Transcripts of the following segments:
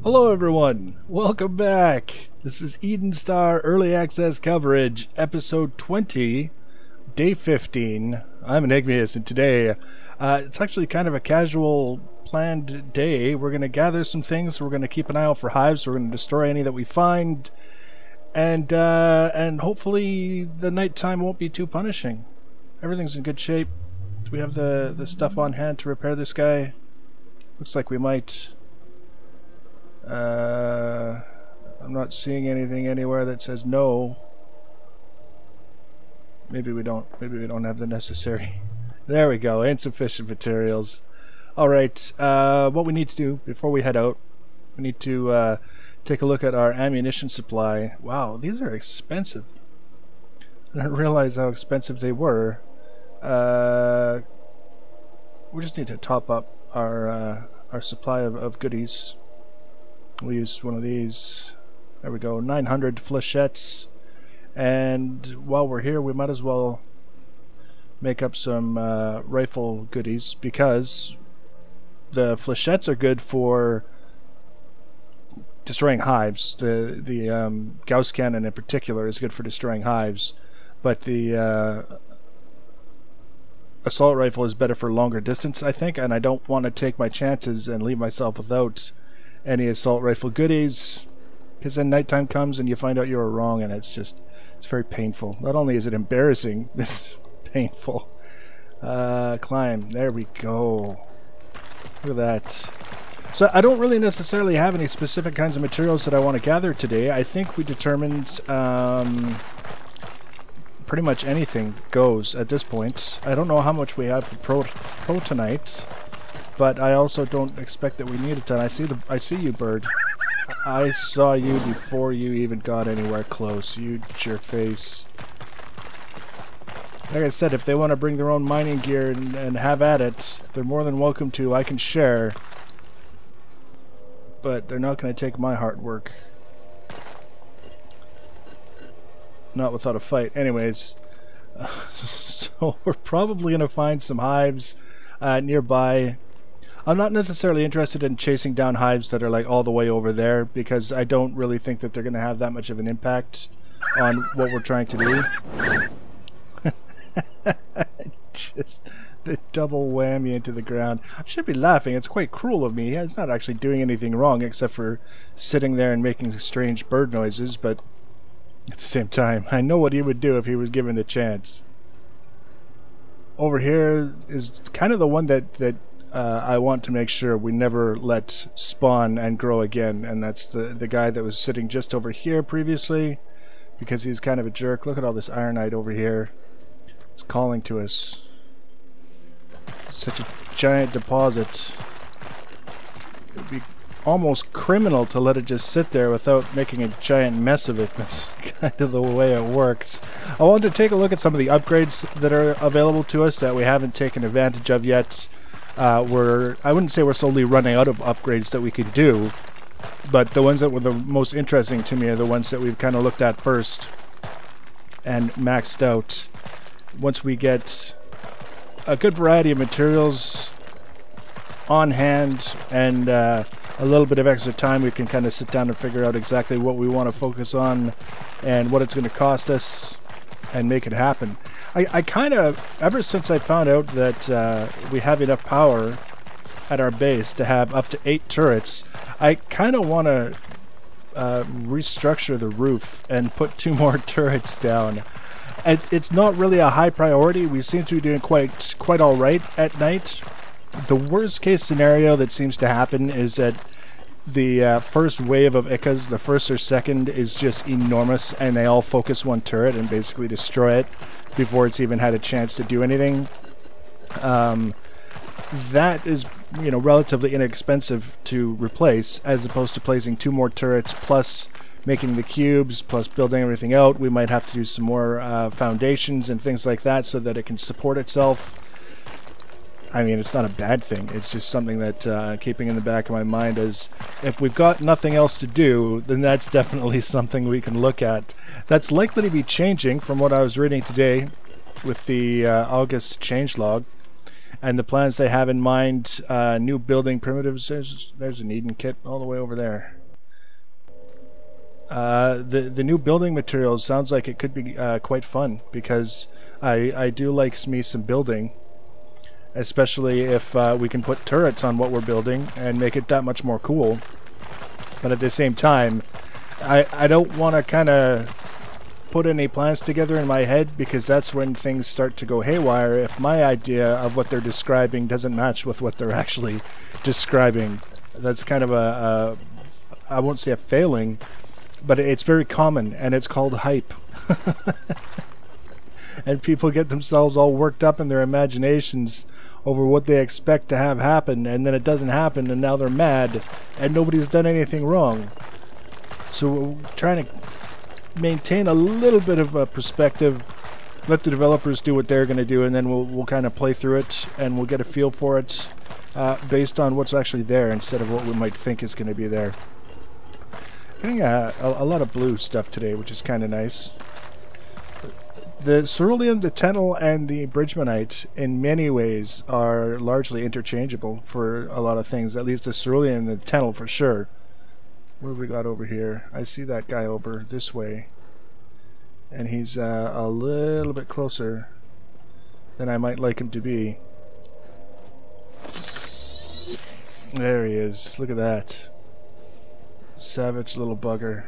Hello everyone, welcome back. This is Eden Star Early Access Coverage, Episode 20, Day 15. I'm Enigmius, and today it's actually kind of a casual planned day. We're going to gather some things, we're going to keep an eye out for hives, we're going to destroy any that we find, and hopefully the nighttime won't be too punishing. Everything's in good shape. Do we have the stuff on hand to repair this guy? Looks like we might. I'm not seeing anything anywhere that says no. Maybe we don't have the necessary. There we go, insufficient materials. Alright, what we need to do before we head out, we need to take a look at our ammunition supply. Wow, these are expensive. I didn't realize how expensive they were. We just need to top up our supply of goodies. We'll use one of these. There we go, 900 flechettes. And while we're here, we might as well make up some rifle goodies, because the flechettes are good for destroying hives. The Gauss cannon in particular is good for destroying hives, but the assault rifle is better for longer distance, I think, and I don't want to take my chances and leave myself without any assault rifle goodies, because then nighttime comes and you find out you were wrong, and it's very painful. Not only is it embarrassing, it's painful. Climb, there we go. Look at that. So I don't really necessarily have any specific kinds of materials that I want to gather today. I think we determined pretty much anything goes at this point. I don't know how much we have for pro tonight, but I also don't expect that we need a ton. I see you, bird. I saw you before you even got anywhere close, you jerk face. Like I said, if they want to bring their own mining gear and have at it, they're more than welcome to. I can share. But they're not going to take my hard work. Not without a fight. Anyways, so we're probably going to find some hives nearby. I'm not necessarily interested in chasing down hives that are like all the way over there, because I don't really think that they're going to have that much of an impact on what we're trying to do. Just the double whammy into the ground. I should be laughing. It's quite cruel of me. He's not actually doing anything wrong except for sitting there and making strange bird noises, but at the same time, I know what he would do if he was given the chance. Over here is kind of the one that I want to make sure we never let spawn and grow again, and that's the guy that was sitting just over here previously, because he's kind of a jerk. Look at all this ironite over here. It's calling to us. It's such a giant deposit. It would be almost criminal to let it just sit there without making a giant mess of it. That's kind of the way it works. I wanted to take a look at some of the upgrades that are available to us that we haven't taken advantage of yet. I wouldn't say we're slowly running out of upgrades that we could do, but the ones that were the most interesting to me are the ones that we've kind of looked at first and maxed out. Once we get a good variety of materials on hand and a little bit of extra time, we can kind of sit down and figure out exactly what we want to focus on and what it's going to cost us and make it happen. I kind of, ever since I found out that we have enough power at our base to have up to 8 turrets, I kind of want to restructure the roof and put 2 more turrets down. It's not really a high priority. We seem to be doing quite all right at night. The worst case scenario that seems to happen is that the first wave of Ickas, the first or second, is just enormous, and they all focus one turret and basically destroy it before it's even had a chance to do anything. That is, relatively inexpensive to replace, as opposed to placing 2 more turrets plus making the cubes plus building everything out. We might have to do some more foundations and things like that so that it can support itself. I mean, it's not a bad thing. It's just something that keeping in the back of my mind is, if we've got nothing else to do, then that's definitely something we can look at. That's likely to be changing from what I was reading today with the August changelog. and the plans they have in mind. New building primitives. There's an Eden kit all the way over there. The new building materials sounds like it could be quite fun, because I do like me some building, especially if we can put turrets on what we're building and make it that much more cool. But at the same time, I don't want to kind of put any plans together in my head, because that's when things start to go haywire if my idea of what they're describing doesn't match with what they're actually describing. That's kind of a I won't say a failing, but it's very common, and it's called hype. And people get themselves all worked up in their imaginations over what they expect to have happen, and then it doesn't happen, and now they're mad, and nobody's done anything wrong. So we're trying to maintain a little bit of a perspective, let the developers do what they're going to do, and then we'll kind of play through it, and we'll get a feel for it based on what's actually there instead of what we might think is going to be there. Getting a lot of blue stuff today, which is kind of nice. The cerulean, the tennel, and the bridgemanite in many ways are largely interchangeable for a lot of things, at least the cerulean and the tennel for sure. What have we got over here? I see that guy over this way, and he's a little bit closer than I might like him to be. There he is. Look at that. Savage little bugger.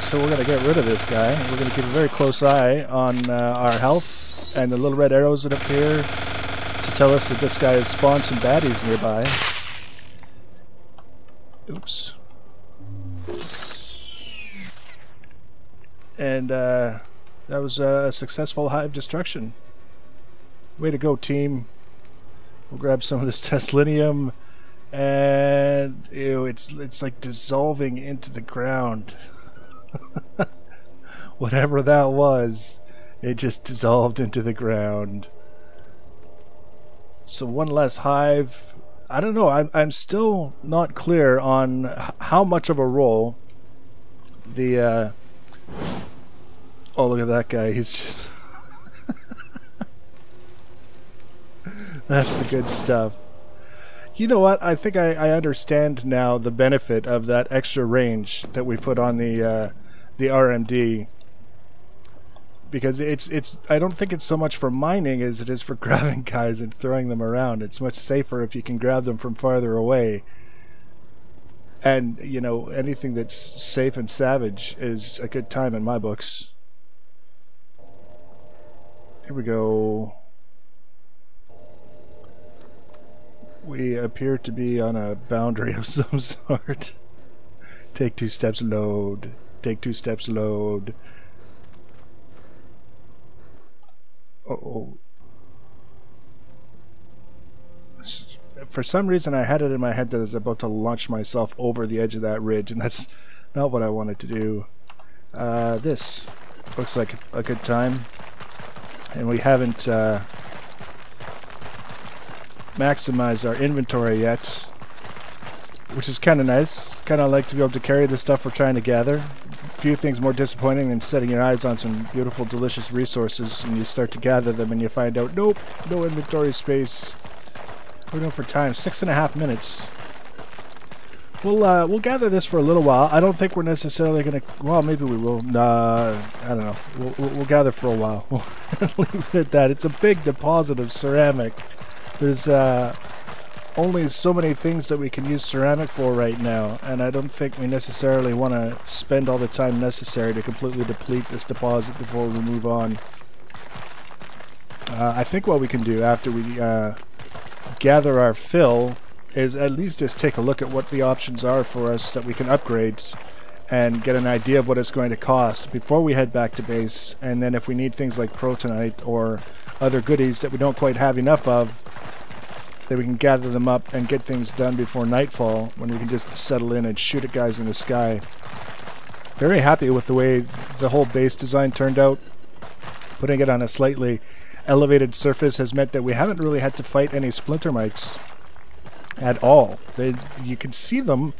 So we're going to get rid of this guy. We're going to keep a very close eye on our health and the little red arrows that appear to tell us that this guy has spawned some baddies nearby. Oops. And that was a successful Hive Destruction. Way to go, team. We'll grab some of this Teslinium, and ew, it's like dissolving into the ground. Whatever that was, it just dissolved into the ground. So one less hive. I don't know, I'm still not clear on how much of a role the oh, look at that guy, he's just that's the good stuff. You know what, I think I understand now the benefit of that extra range that we put on the RMD, because it's I don't think it's so much for mining as it is for grabbing guys and throwing them around. It's much safer if you can grab them from farther away. And, you know, anything that's safe and savage is a good time in my books. Here we go. We appear to be on a boundary of some sort. Take 2 steps, load. Take 2 steps, load. Uh-oh. For some reason I had it in my head that I was about to launch myself over the edge of that ridge, and that's not what I wanted to do. This looks like a good time, and we haven't maximized our inventory yet, which is kind of nice. Kind of like to be able to carry the stuff we're trying to gather. Few things more disappointing than setting your eyes on some beautiful, delicious resources and you start to gather them and you find out, nope, no inventory space. We're going for time, 6.5 minutes. We'll gather this for a little while. I don't think we're necessarily going to, well, maybe we will. Nah, I don't know. We'll gather for a while. We'll leave it at that. It's a big deposit of ceramic. There's only so many things that we can use ceramic for right now, and I don't think we necessarily want to spend all the time necessary to completely deplete this deposit before we move on. I think what we can do after we gather our fill is at least just take a look at what the options are for us that we can upgrade and get an idea of what it's going to cost before we head back to base, and then if we need things like protonite or other goodies that we don't quite have enough of, that we can gather them up and get things done before nightfall, when we can just settle in and shoot at guys in the sky. Very happy with the way the whole base design turned out. Putting it on a slightly elevated surface has meant that we haven't really had to fight any splinter mites at all. You can see them.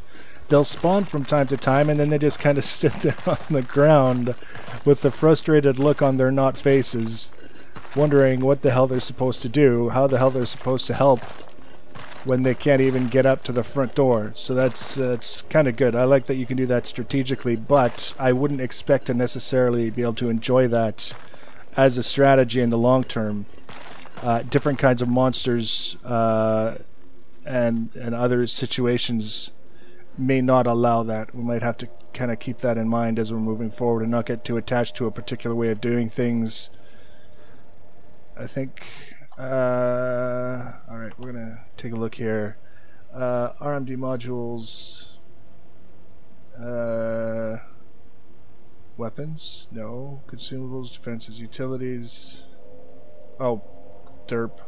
They'll spawn from time to time, and then they just kind of sit there on the ground with the frustrated look on their not faces. wondering what the hell they're supposed to do, how the hell they're supposed to help when they can't even get up to the front door. So that's kind of good. I like that you can do that strategically, but I wouldn't expect to necessarily be able to enjoy that as a strategy in the long term. Different kinds of monsters and other situations may not allow that. We might have to kind of keep that in mind as we're moving forward and not get too attached to a particular way of doing things. I think alright, we're gonna take a look here. RMD modules, weapons, no. Consumables, defenses, utilities. Oh, derp.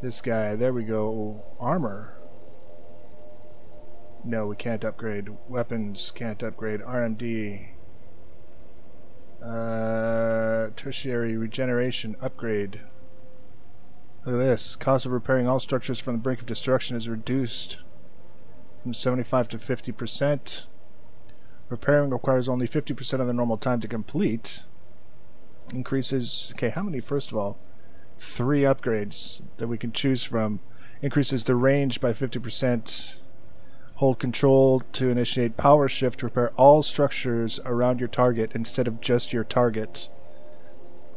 This guy, there we go. Armor. No, we can't upgrade. Weapons, can't upgrade. RMD. Tertiary regeneration upgrade. Look at this. Cost of repairing all structures from the brink of destruction is reduced from 75 to 50%. Repairing requires only 50% of the normal time to complete. Increases... Okay, how many first of all? 3 upgrades that we can choose from. Increases the range by 50%. Hold control to initiate power shift to repair all structures around your target instead of just your target.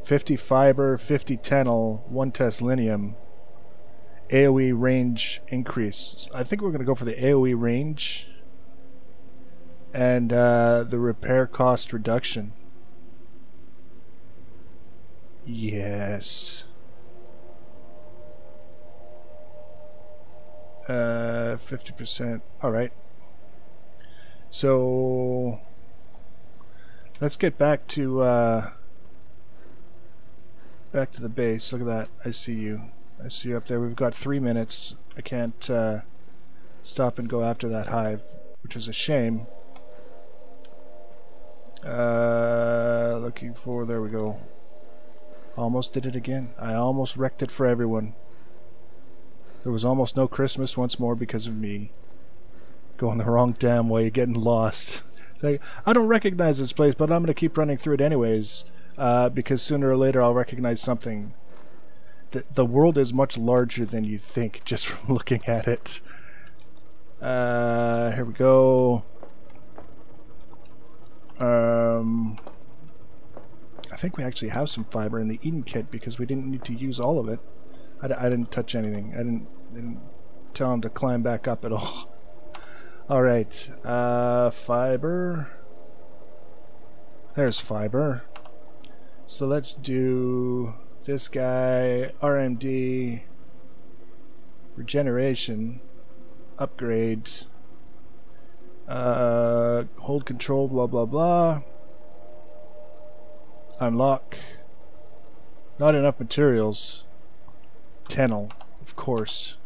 50 fiber, 50 tennel, 1 teslinium. AoE range increase. I think we're going to go for the AoE range and the repair cost reduction. Yes. 50%. Alright. So let's get back to the base. Look at that. I see you. I see you up there. We've got 3 minutes. I can't stop and go after that hive, which is a shame. Looking for... There we go. Almost did it again. I almost wrecked it for everyone. There was almost no Christmas once more because of me going the wrong damn way, getting lost. Like, I don't recognize this place, but I'm going to keep running through it anyways, because sooner or later I'll recognize something. The world is much larger than you think just from looking at it. Here we go. I think we actually have some fiber in the Eden kit because we didn't need to use all of it. I didn't touch anything. I didn't tell him to climb back up at all. Alright. Fiber. There's fiber. So let's do this guy. RMD. Regeneration. Upgrade. Hold control, blah blah blah. Unlock. Not enough materials. Tennel, of course.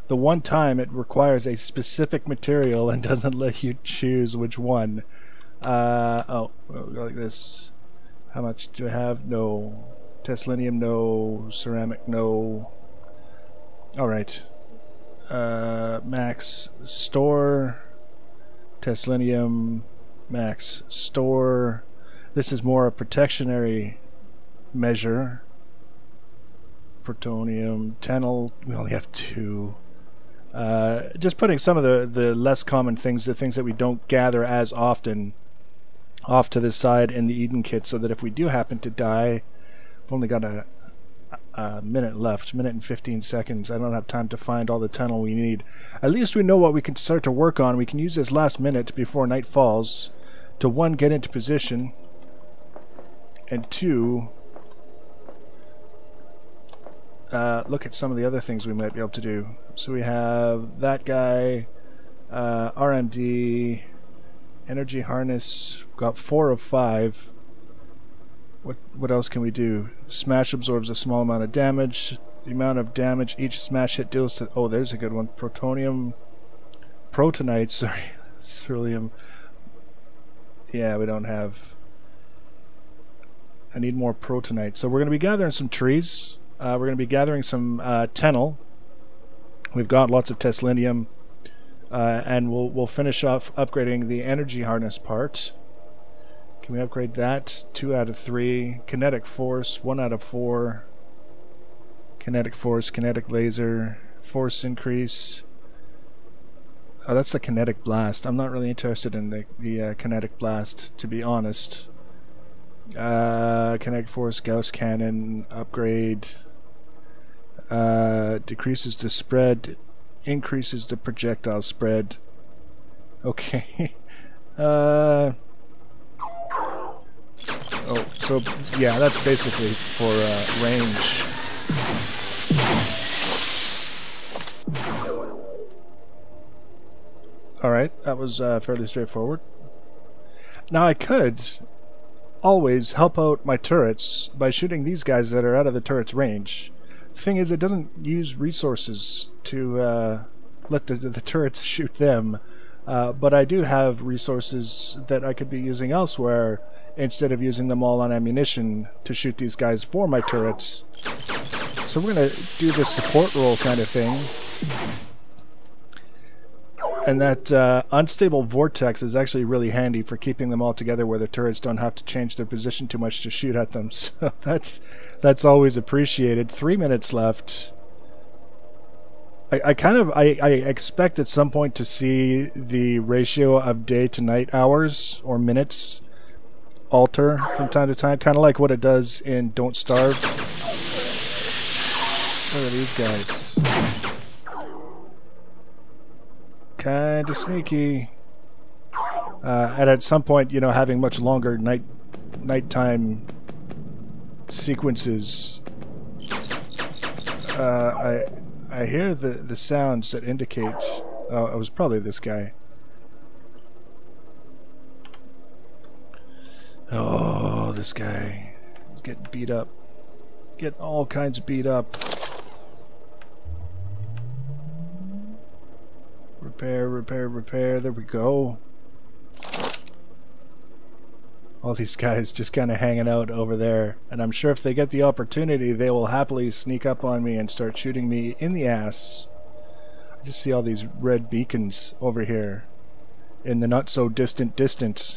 The one time it requires a specific material and doesn't let you choose which one. Oh, we'll go like this. How much do I have? No. Teslinium, no. Ceramic, no. Alright. Max store. Teslinium. Max store. This is more a protectionary measure. Protonium, tennel, we only have 2. Just putting some of the less common things, the things that we don't gather as often, off to the side in the Eden kit, so that if we do happen to die, we've only got a minute left, minute and 15 seconds. I don't have time to find all the tennel we need. At least we know what we can start to work on. We can use this last minute before night falls to 1, get into position, and 2, look at some of the other things we might be able to do. So we have that guy, RMD, energy harness. We've got 4 of 5. What else can we do? Smash absorbs a small amount of damage. The amount of damage each smash hit deals to... Oh, there's a good one. Protonite, sorry. Ceruleum. Yeah, we don't have... I need more protonite. So we're going to be gathering some trees. We're going to be gathering some tennel. We've got lots of teslinium, and we'll finish off upgrading the energy harness part. Can we upgrade that? 2 out of 3. Kinetic force, 1 out of 4. Kinetic force, kinetic laser, force increase. Oh, that's the kinetic blast. I'm not really interested in the kinetic blast, to be honest. Kinetic force, Gauss cannon, upgrade. Decreases the spread, increases the projectile spread. Okay. Oh, so yeah, that's basically for range. Alright, that was fairly straightforward. Now I could always help out my turrets by shooting these guys that are out of the turret's range. The thing is, it doesn't use resources to let the turrets shoot them, but I do have resources that I could be using elsewhere instead of using them all on ammunition to shoot these guys for my turrets. So we're going to do this support role kind of thing. And that unstable vortex is actually really handy for keeping them all together where the turrets don't have to change their position too much to shoot at them. So that's always appreciated. 3 minutes left. I expect at some point to see the ratio of day to night hours or minutes alter from time to time, kind of like what it does in Don't Starve. Look at these guys. Kind of sneaky. And at some point, you know, having much longer nighttime sequences. I hear the sounds that indicate. Oh, it was probably this guy. Oh, this guy. He's getting beat up. Getting all kinds of beat up. Repair, repair, repair. There we go. All these guys just kind of hanging out over there. And I'm sure if they get the opportunity, they will happily sneak up on me and start shooting me in the ass. I just see all these red beacons over here in the not so distant distance.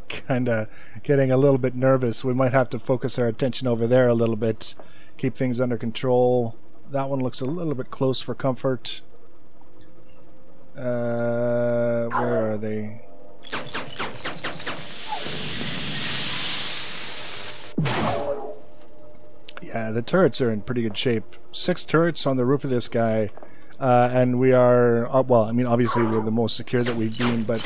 Kind of getting a little bit nervous. We might have to focus our attention over there a little bit. Keep things under control. That one looks a little bit close for comfort. Where are they? Yeah, the turrets are in pretty good shape. 6 turrets on the roof of this guy, and we are, well, I mean, obviously we're the most secure that we've been, but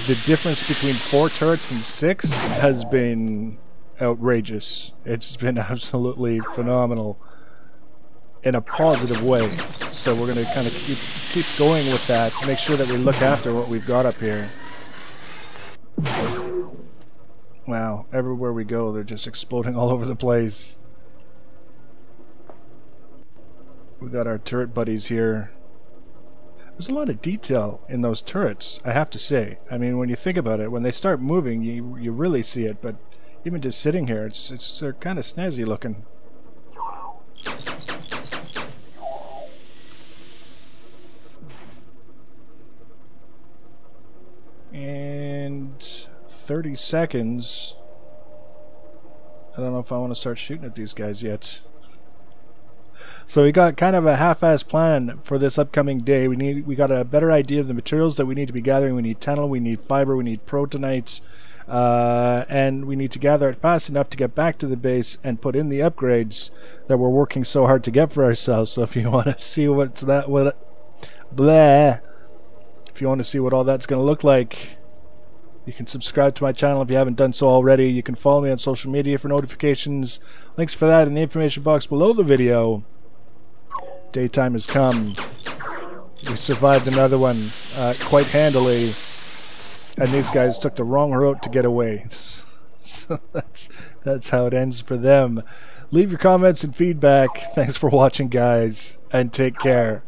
the difference between 4 turrets and 6 has been outrageous. It's been absolutely phenomenal in a positive way. So we're going to kind of keep going with that to make sure that we look after what we've got up here. Wow, everywhere we go, they're just exploding all over the place. We got our turret buddies here. There's a lot of detail in those turrets, I have to say. I mean, when you think about it, when they start moving, you really see it. But even just sitting here, they're kind of snazzy looking. And 30 seconds. I don't know if I want to start shooting at these guys yet. So we got kind of a half-assed plan for this upcoming day. We got a better idea of the materials that we need to be gathering. We need tunnel, we need fiber, we need protonite, and we need to gather it fast enough to get back to the base and put in the upgrades that we're working so hard to get for ourselves. So if you want to see if you want to see what all that's going to look like, you can subscribe to my channel if you haven't done so already. You can follow me on social media for notifications. Links for that in the information box below the video. Daytime has come. We survived another one quite handily, and these guys took the wrong route to get away. So that's how it ends for them. Leave your comments and feedback. Thanks for watching, guys, and take care.